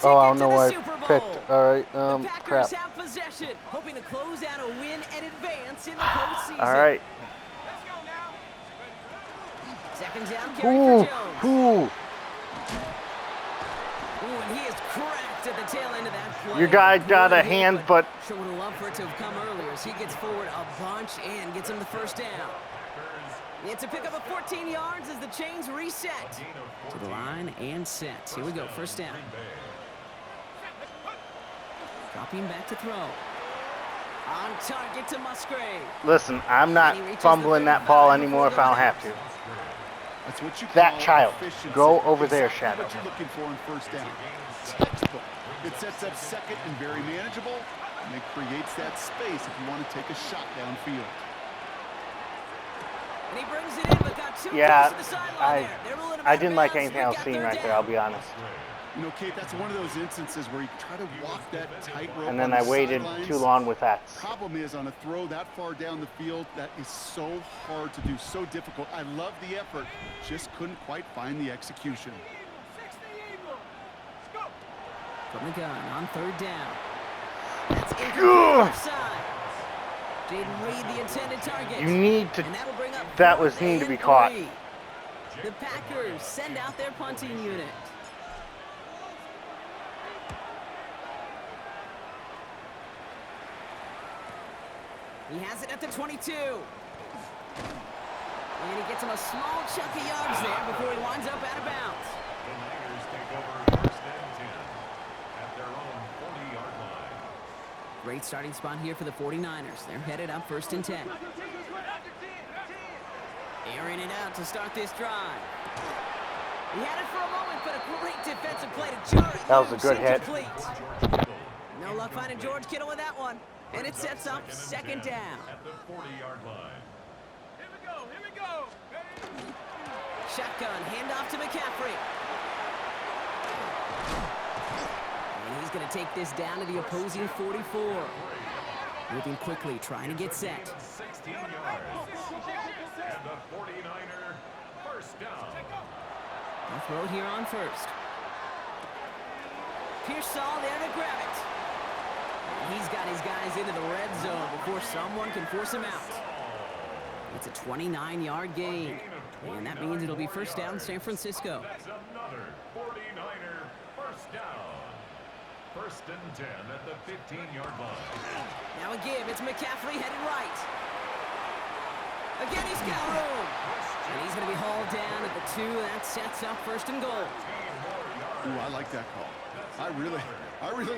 Oh, I ticket don't to know the what Super I Bowl. picked. Alright, The Packers crap. have possession, hoping to close out a win and advance in the postseason. Alright. Second down carry for Jones. Ooh. Ooh, and he is cracked at the tail end of that play. Your guy got Good a hit, hand, but sure would have loved for it to have come earlier as he gets forward a bunch and gets him the first down. It's a pickup of 14 yards as the chains reset. To the line and set. Here we go, first down. Dropping back to throw. On target to Musgrave. listen, I'm not fumbling that ball anymore if I don't have to. That's what you That call child. efficiency. Go over there, Exactly Shadow. what you're looking for in first down. Textbook. It sets up second and very manageable, and it creates that space if you want to take a shot downfield. And he brings it in, but got too Yeah, close to the sideline there. They're ruling him I out of didn't like bounds. anything We else got seen third right there, down. I'll be honest. You know, Kate, that's one of those instances where you try to walk that tightrope. And then on I the waited sidelines. too long with that. Problem is, on a throw that far down the field, that is so hard to do, so difficult. I love the effort, just couldn't quite find the execution. From the gun on third down. That's incomplete left side. Didn't read the intended target. You need to. And that'll bring up That was fourth need to and be caught. 3. The Packers send out their punting unit. He has it at the 22. And he gets him a small chunk of yards there before he winds up out of bounds. The Niners take over first and 10 at their own 40-yard line. Great starting spot here for the 49ers. They're headed up first and 10. Airing it out to start this drive. He had it for a moment, but a great defensive play to jar it. That was a good hit. Incomplete. No luck finding George Kittle with that one. And it sets up second down. At the 40-yard line. Here we go. Shotgun, handoff to McCaffrey. And he's going to take this down to the opposing 44. Moving quickly, trying to get set. 16 yards. And the 49er first down. They'll throw here on first. Pearsall there to grab it. And he's got his guys into the red zone before someone can force him out. It's a 29-yard gain. And that means it'll be first down San Francisco. That's another 49er first down. First and 10 at the 15-yard line. Now a give. It's McCaffrey headed right. Again, he's got room. And he's going to be hauled down at the 2. That sets up first and goal. Ooh, I like that call. I really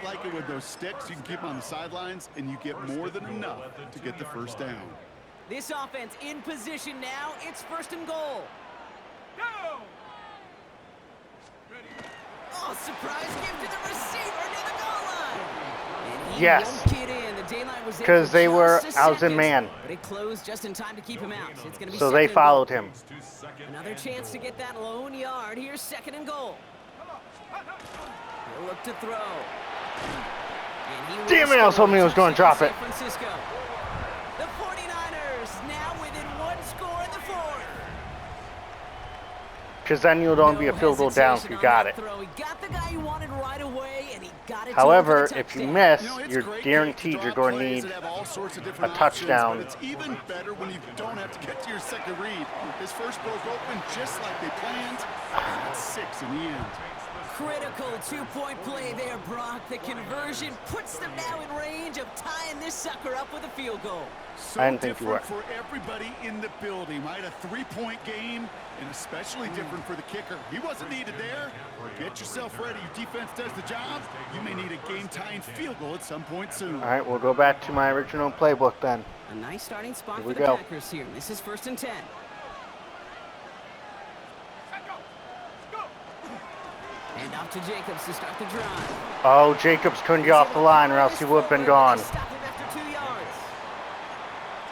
like it with those sticks. You can keep them on the sidelines, and you get more than enough to get the first down. This offense in position now. It's first and goal. Go! Oh, surprise give to the receiver near the goal line. And he Yes. won't get in. The daylight was there Because for they were just a I was in second, man. But it closed just in time to keep him out. It's going to be So second they and followed goal. him. To second Another and chance to goal. get that lone yard. Here's second and goal. He'll look to throw. And he Damn it, I was hoping he was going to drop it. San Francisco. The 49ers now within one score in the fourth. Because then you'll only be a field goal down if you got it. Throw. He got the guy he wanted right away, and he got it. However, to him for if the you touchdown. miss, You know, it's you're great guaranteed to you're draw going to plays need that have all sorts of a different touchdown. options, but it's even better when you don't have to get to your second read. His first broke open just like they planned. That's 6 in the end. Critical two-point play there, Brock. The conversion puts them now in range of tying this sucker up with a field goal. So I didn't think you different were. for everybody in the building, right? A 3-point game, and especially different for the kicker. He wasn't needed there. Get yourself ready. Your defense does the job. You may need a game-tying field goal at some point soon. All right, we'll go back to my original playbook then. A nice starting spot Here for we the go. Packers here. This is first and 10. And off to Jacobs to start the drive. Oh, Jacobs couldn't get off the line or else he would have been gone. Stop him after 2 yards.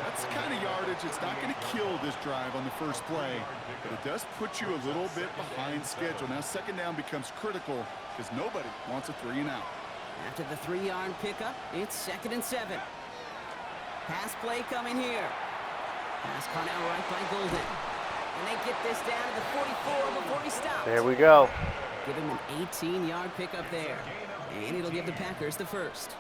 That's the kind of yardage. It's not going to kill this drive on the first play, but it does put you a little bit behind schedule. Now second down becomes critical because nobody wants a 3-and-out. After the 3-yard pickup, it's second and 7. Pass play coming here. Pass caught out right by Golden. And they get this down to the 44 before he stops. There we go. give him an 18-yard pickup there. And it'll give the Packers the first.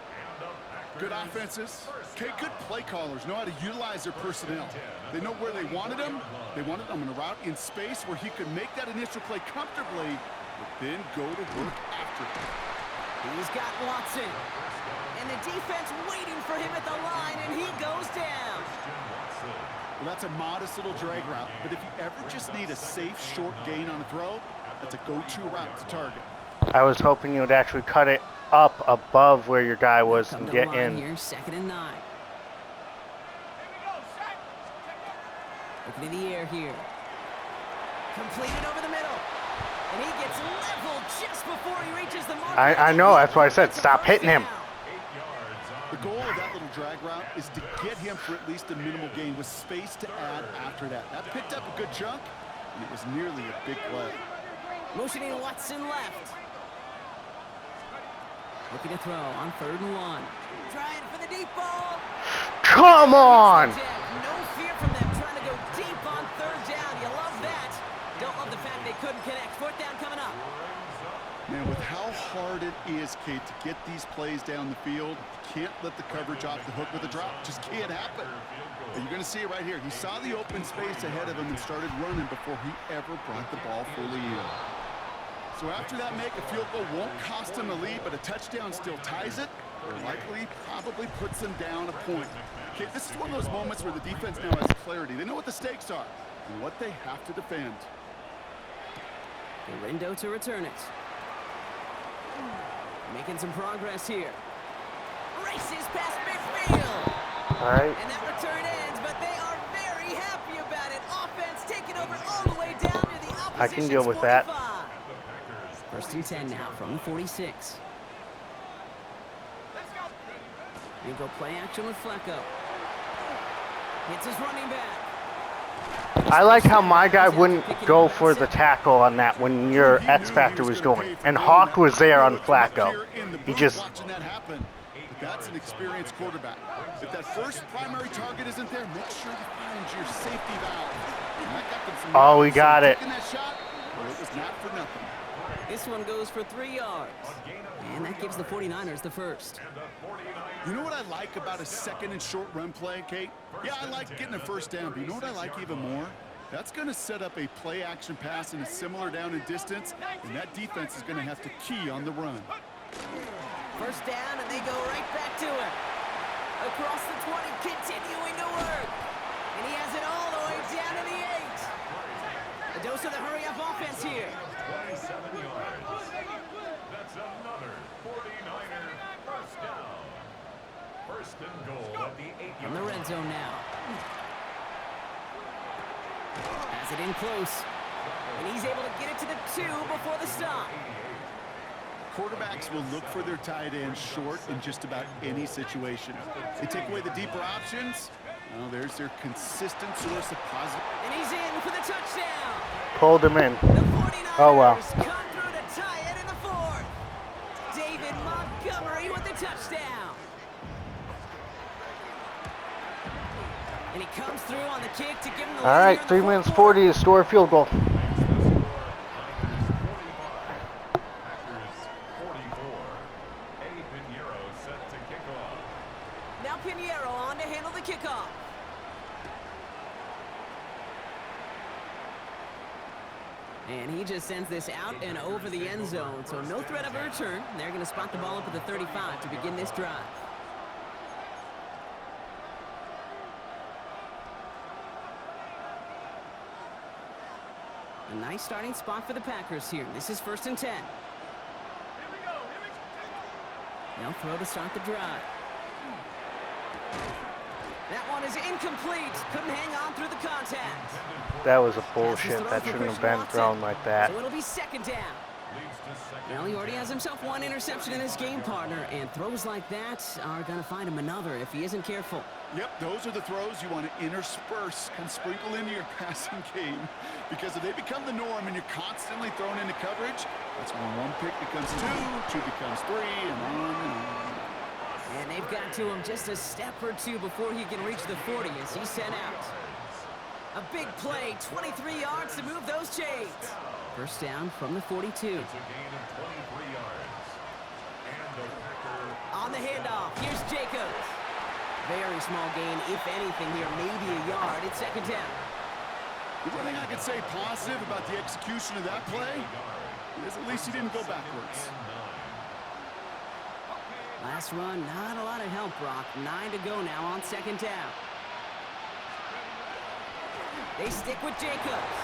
Good offenses. Okay, good play callers know how to utilize their personnel. They know where they wanted him. They wanted him in a route in space where he could make that initial play comfortably, but then go to work after it. He's got Watson. And the defense waiting for him at the line, and he goes down. Well, that's a modest little drag route, but if you ever just need a safe, short gain on a throw, that's a go-to route to target. I was hoping you would actually cut it up above where your guy was and get in. Here, 2nd and 9. Looking in the air here. Completed over the middle. And he gets leveled just before he reaches the mark. I know, that's why I said stop hitting him. The goal of that little drag route is to get him for at least a minimal gain with space to add after that. That picked up a good chunk, and it was nearly a big play. Motioning Watson left. Looking to throw on 3rd and 1. Trying for the deep ball. Come on! No fear from them trying to go deep on 3rd down. You love that. Don't love the fact they couldn't connect. 4th down coming up. Man, with how hard it is, Kate, to get these plays down the field, you can't let the coverage off the hook with a drop. Just can't happen. And you're going to see it right here. He saw the open space ahead of him and started running before he ever brought the ball fully in. So after that make, a field goal won't cost him the lead, but a touchdown still ties it, or likely probably puts them down a point. Okay, this is one of those moments where the defense now has clarity. They know what the stakes are and what they have to defend. Rindo to return it. Making some progress here. Races past midfield. All right. And that return ends, but they are very happy about it. Offense taking over all the way down to the opposition's I can deal with that. 1st and 10 now from the 46. We go play action with Flacco. Hits his running back. I like how my guy wouldn't go for the tackle on that when your X Factor was going. And Hawk was there on Flacco. He just... That's an experienced quarterback. If that first primary target isn't there, make sure you find your safety valve. Oh, he got it. That shot, well, it was not for nothing. This one goes for 3 yards. And that gives the 49ers the first. You know what I like about a 2nd and short run play, Kate? Yeah, I like getting a 1st down, but you know what I like even more? That's going to set up a play action pass in a similar down and distance, and that defense is going to have to key on the run. 1st down, and they go right back to it. Across the 20, continuing to work. And he has it all the way down to the 8. A dose of the hurry-up offense here. 27 yards. That's another 49er 1st down. 1st and goal at the 8-yard line. In the red zone now. Has it in close. And he's able to get it to the 2 before the stop. Quarterbacks will look for their tight end short in just about any situation. They take away the deeper options. Well, there's their consistent source of positive. And he's in for the touchdown. Pulled him in. The 49ers Oh, well. come through to tie it in the 4th. David Montgomery with the touchdown. And he comes through on the kick to give him the All right, 3 minutes 40 to score a field goal. Now Pinheiro on to handle the kickoff. And he just sends this out and over the end zone. So no threat of a return. They're going to spot the ball up at the 35 to begin this drive. A nice starting spot for the Packers here. This is 1st and 10. They'll throw to start the drive. That one is incomplete. Couldn't hang on through the contact. That was a bullshit. That shouldn't have been thrown like that. So it'll be 2nd down. Well, he already has himself 1 interception in his game, partner, and throws like that are going to find him another if he isn't careful. Yep, those are the throws you want to intersperse and sprinkle into your passing game, because if they become the norm and you're constantly thrown into coverage, that's when 1 pick becomes 2, 2 becomes 3, and on and on. And they've got to him just a step or 2 before he can reach the 40 as he's sent out. A big play, 23 yards to move those chains. First down from the 42. It's a gain of 23 yards. And the Packer On the handoff, here's Jacobs. Very small gain, if anything here, maybe a yard. It's second down. The one thing I could say positive about the execution of that play is at least he didn't go backwards. Last run, not a lot of help, Brock. 9 to go now on second down. They stick with Jacobs.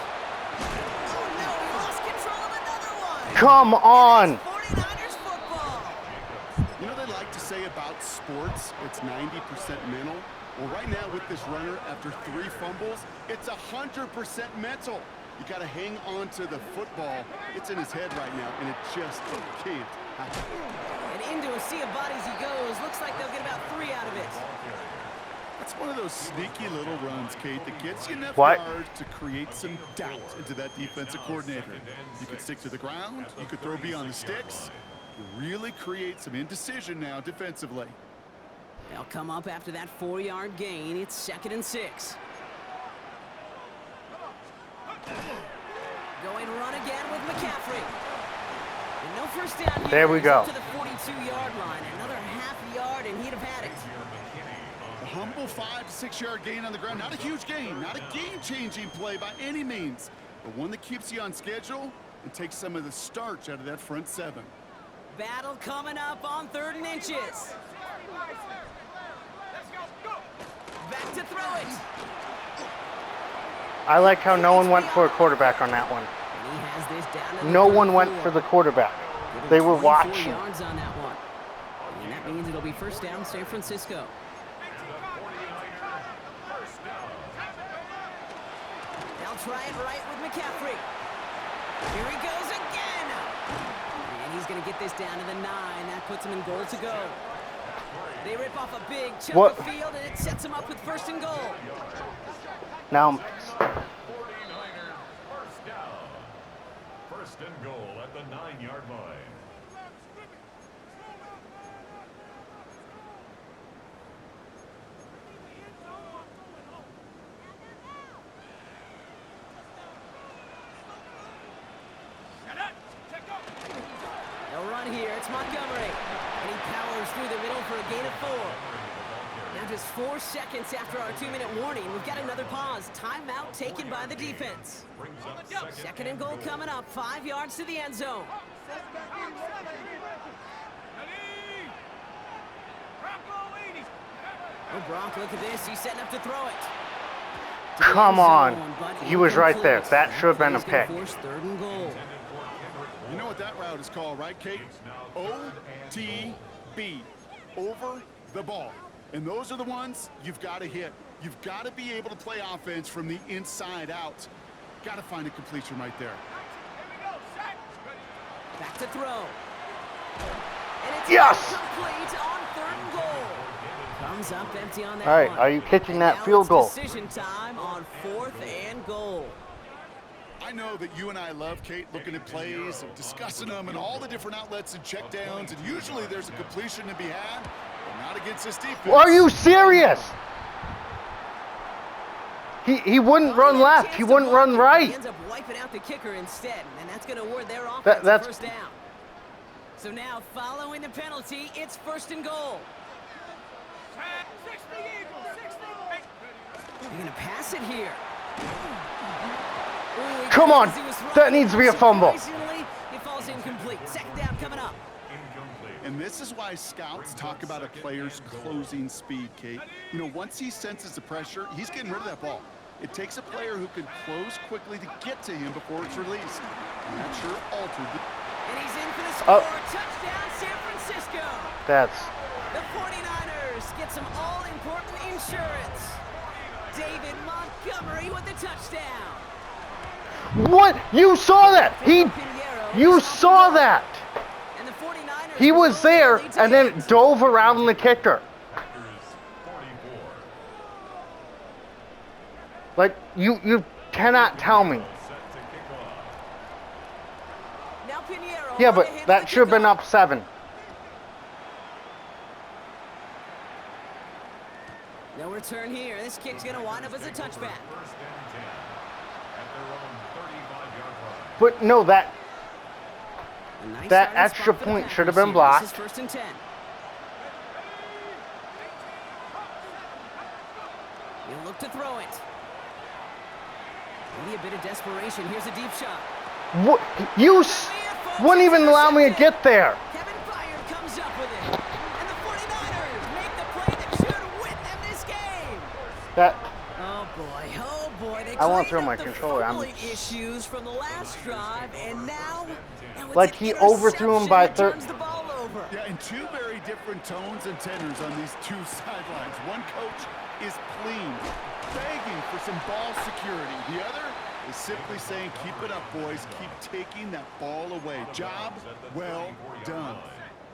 Oh, no, he lost control of another one. Come on. 49ers football. You know they like to say about sports, it's 90% mental. Well, right now with this runner, after 3 fumbles, it's 100% mental. You got to hang on to the football. It's in his head right now, and it just can't happen. And into a sea of bodies he goes. Looks like they'll get about 3 out of it. That's one of those sneaky little runs, Kate, that gets you enough What? yards to create some doubt into that defensive coordinator. You could stick to the ground. You could throw beyond the sticks. You really create some indecision now defensively. They'll come up after that 4-yard gain. It's second and 6. Going run again with McCaffrey. And no first down here. There we He's go. up to the 42-yard line. Another half yard, and he'd have had it. A humble 5 to 6 yard gain on the ground. Not a huge gain, not a game-changing play by any means, but one that keeps you on schedule and takes some of the starch out of that front 7. Battle coming up on 3rd and inches. Let's go, go. Back to throw it. I like how no one went for a quarterback on that one. And he has this down to the No one went 34. for the quarterback. Give him They were 24 watching. yards on that one. And that means it'll be first down San Francisco. They'll try it right with McCaffrey. Here he goes again. And he's going to get this down to the 9. That puts him in goal to go. They rip off a big chunk What? of field, and it sets him up with first and goal. Now, 49er first down. First and goal at the 9-yard line. They'll run here. It's Montgomery. And he powers through the middle for a gain of 4. Now just 4 seconds after our 2-minute warning, we've got another pause. Timeout taken by the defense. Second and goal coming up. 5 yards to the end zone. Oh, Brock, look at this. He's setting up to throw it. To the come end on. zone, but He was right there. incomplete. That should have been a He's gonna pick. force 3rd and goal. You know what that route is called, right, Kate? OTB, over the ball. And those are the ones you've got to hit. You've got to be able to play offense from the inside out. Got to find a completion right there. Back to throw. And it's Yes! complete on 3rd and goal. Comes up empty on that All right, one. are you kicking And that now field it's goal? Decision time on 4th and goal. I know that you and I love, Kate, looking at plays and discussing them and all the different outlets and checkdowns, and usually there's a completion to be had, but not against this defense. Are you serious? He wouldn't run left. He wouldn't run He right. ends up wiping out the kicker instead, and that's going to award their offense that's- first down. So now, following the penalty, it's 1st and goal. They're going to pass it here. Ooh, he Come on. he was That right. needs to be a fumble. Surprisingly, it falls incomplete. Second down coming up. And this is why scouts talk about a player's closing speed, Kate. You know, once he senses the pressure, he's getting rid of that ball. It takes a player who can close quickly to get to him before it's released. And that sure altered the... And he's in for the score. Oh. Touchdown, San Francisco. That's The 49ers get some all-important insurance. David Montgomery with the touchdown. what? You saw that? Pinheiro You is off saw the ball. that? And the 49ers He was blow their there lead to and then eight. dove around the kicker. 44. Like you cannot tell me. Set to kick off. Now Pinheiro Yeah, on but to handle that the should have been kickoff. up 7. No return here. This kick's going to wind up as a touchback. First and 10 at their own 35-yard line. But no, that A nice That starting extra spot for the point should have Packers been here. blocked. This is 1st and 10. He'll look to throw it. Maybe a bit of desperation. Here's a deep shot. what, you wouldn't even allow me to get there. Kevin Byard comes up with it. And the 49ers make the play that should win them this game. That Oh boy, they I won't cleaned throw up my the controller. fumbling issues from the last drive, and now it's Like an he overthrew him by interception that turns the ball over. Yeah, and two very different tones and tenors on these two sidelines. One coach is pleased, begging for some ball security. The other is simply saying, keep it up, boys. Keep taking that ball away. Job well done.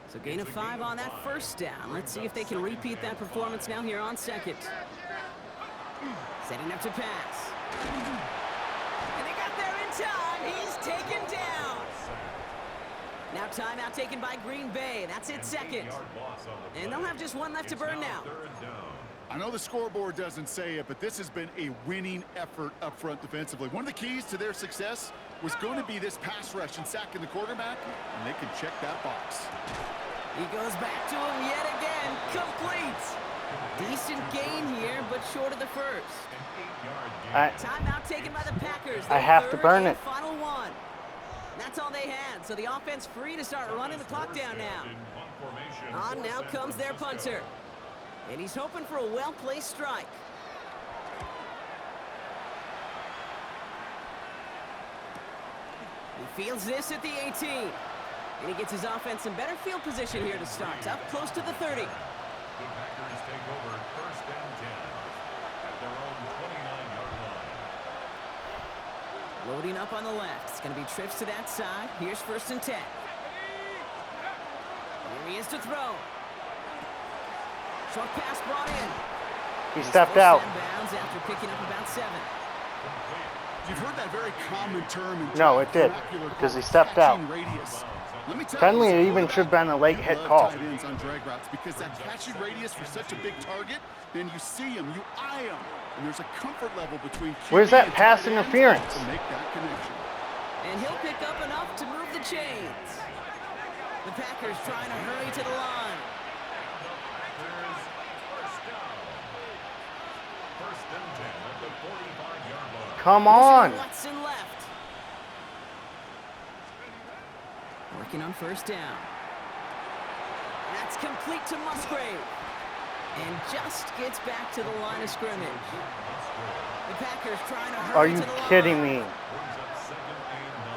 So gain of 5 on that first down. Let's see if they can repeat that performance now here on second. Setting up to pass. And they got there in time. He's taken down. Now timeout taken by Green Bay. That's it, second. And they'll have just one left to burn now. I know the scoreboard doesn't say it, but this has been a winning effort up front defensively. One of the keys to their success was going to be this pass rush and sacking the quarterback, and they can check that box. He goes back to him yet again. Complete. Decent gain here, but short of the first. Timeout taken by the Packers. I have to burn it. Final one. That's all they had. So the offense free to start running the clock down now. On now comes their punter. And he's hoping for a well-placed strike. He fields this at the 18. And he gets his offense in better field position here to start. Up close to the 30. The Packers take over 1st and 10 at their own 29-yard line. Loading up on the left. It's going to be trips to that side. Here's 1st and 10. Here he is to throw. Short pass brought in. he stepped out. Bounds after picking up about 7. You've heard that very common term in No, it did, vernacular because he called stepped out. catching radius. Let me tell Penley, you, it even should have been a late hit love call. tight ends on drag routes because that catching radius for such a big target, then you see him, you eye him, and there's a comfort level between QB Where's that and pass tight ends interference? to make that connection. And he'll pick up enough to move the chains. The Packers trying to hurry to the line. Packers, 1st down. 1st and 10 at the 45-yard line. Come on. Watson left. Working on 1st down. That's complete to Musgrave. And just gets back to the line of scrimmage. The Packers trying to hurry Are you to the line. kidding me? Brings up 2nd and 9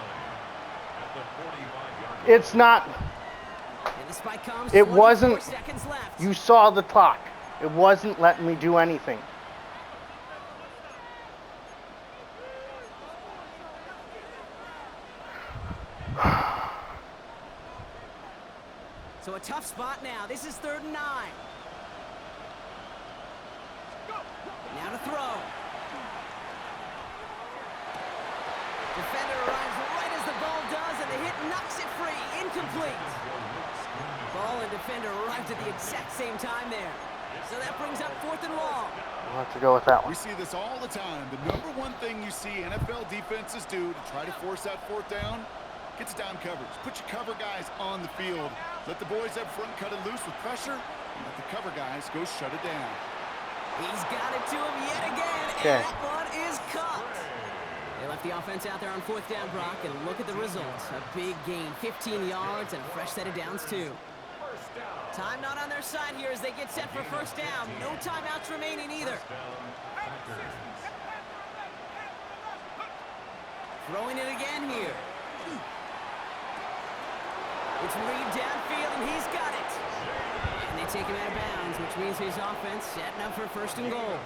at the 45-yard line. It's not. And the spike comes. It 24 wasn't. seconds left. You saw the clock. It wasn't letting me do anything. So a tough spot now. This is 3rd and 9. Now to throw. Defender arrives right as the ball does, and the hit knocks it free. Incomplete. Ball and defender arrived at the exact same time there. So that brings up 4th and long. I'll have to go with that We one. see this all the time. The number one thing you see NFL defenses do to try to force that 4th down, gets down coverage. Put your cover guys on the field. Let the boys up front cut it loose with pressure, and let the cover guys go shut it down. He's got it to him yet again, Okay. and that one is cut. They left the offense out there on 4th down, Brock, and look at the results. A big gain, 15 yards, and a fresh set of downs, too. Time not on their side here as they get set for 1st down. No timeouts remaining either. Throwing it again here. It's Reed downfield, and he's got it. And they take him out of bounds, which means his offense setting up for 1st and goal.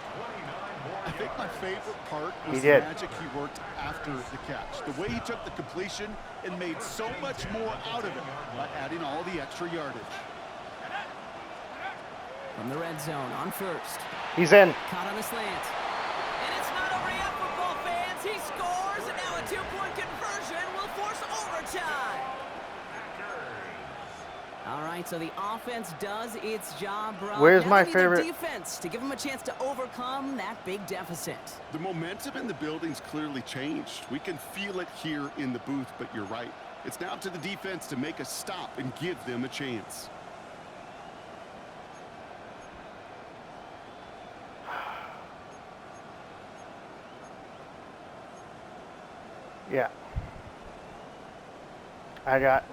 I think my favorite part was He the did. magic he worked after the catch. The way he took the completion and made so much more out of it by adding all the extra yardage. From the red zone on 1st. He's in. Caught on the slant. And it's not over yet, football fans. He scores, and now a 2-point conversion will force overtime. All right, so the offense does its job, Brock. Where's Now my they need their favorite- defense to give them a chance to overcome that big deficit. The momentum in the building's clearly changed. We can feel it here in the booth, but you're right. It's now to the defense to make a stop and give them a chance. Yeah. I got...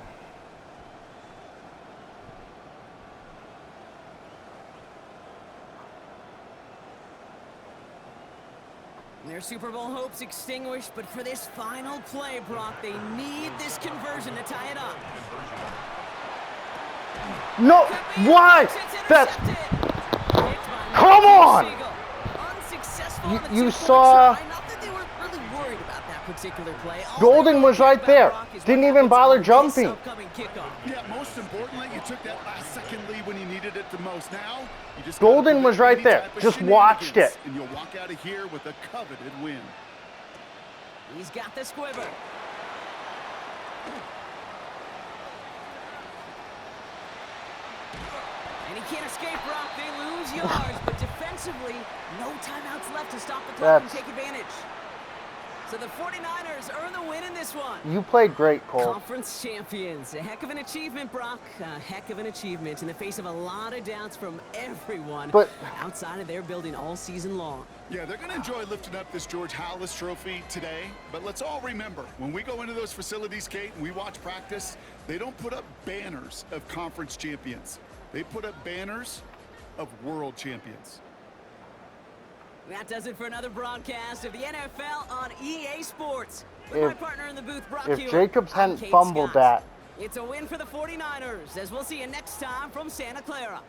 Their Super Bowl hopes extinguished, but for this final play, Brock, they need this conversion to tie it up. No! Why? That's... Come on! You saw... Not that they were really worried about that particular play. Golden was right there. Didn't even bother jumping. Yeah, most importantly, you took that last second lead when you needed it the most. Now, you just Golden was right there. Just watched it. And you'll walk out of here with a coveted win. He's got the squiver. And he can't escape, Brock. They lose yards, but defensively, no timeouts left to stop the clock and take advantage. So the 49ers earn the win in this one. You played great, Cole. Conference champions. A heck of an achievement, Brock. A heck of an achievement in the face of a lot of doubts from everyone outside of their building all season long. Yeah, they're going to enjoy lifting up this George Halas trophy today. But let's all remember, when we go into those facilities, Kate, and we watch practice, they don't put up banners of conference champions. They put up banners of world champions. That does it for another broadcast of the NFL on EA Sports. With my partner in the booth, Brock Hewitt, Jacobs I'm hadn't Kate fumbled Scott. that. It's a win for the 49ers, as we'll see you next time from Santa Clara.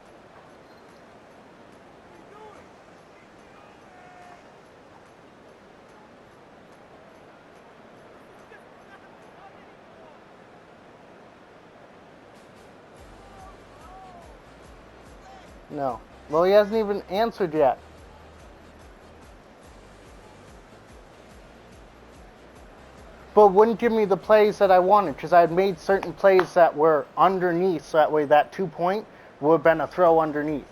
No. Well, he hasn't even answered yet. But wouldn't give me the plays that I wanted, because I had made certain plays that were underneath, so that way that 2 point would have been a throw underneath.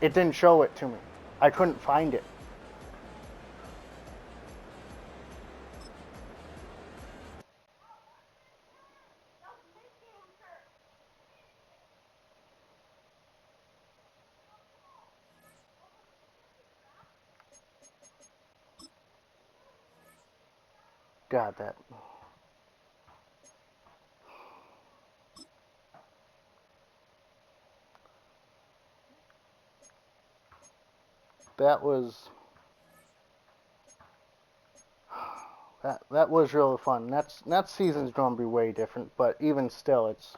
It didn't show it to me. I couldn't find it. God, that was that was really fun. That season's gonna be way different, but even still, it's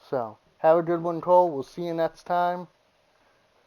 so. Have a good one, Cole. We'll see you next time.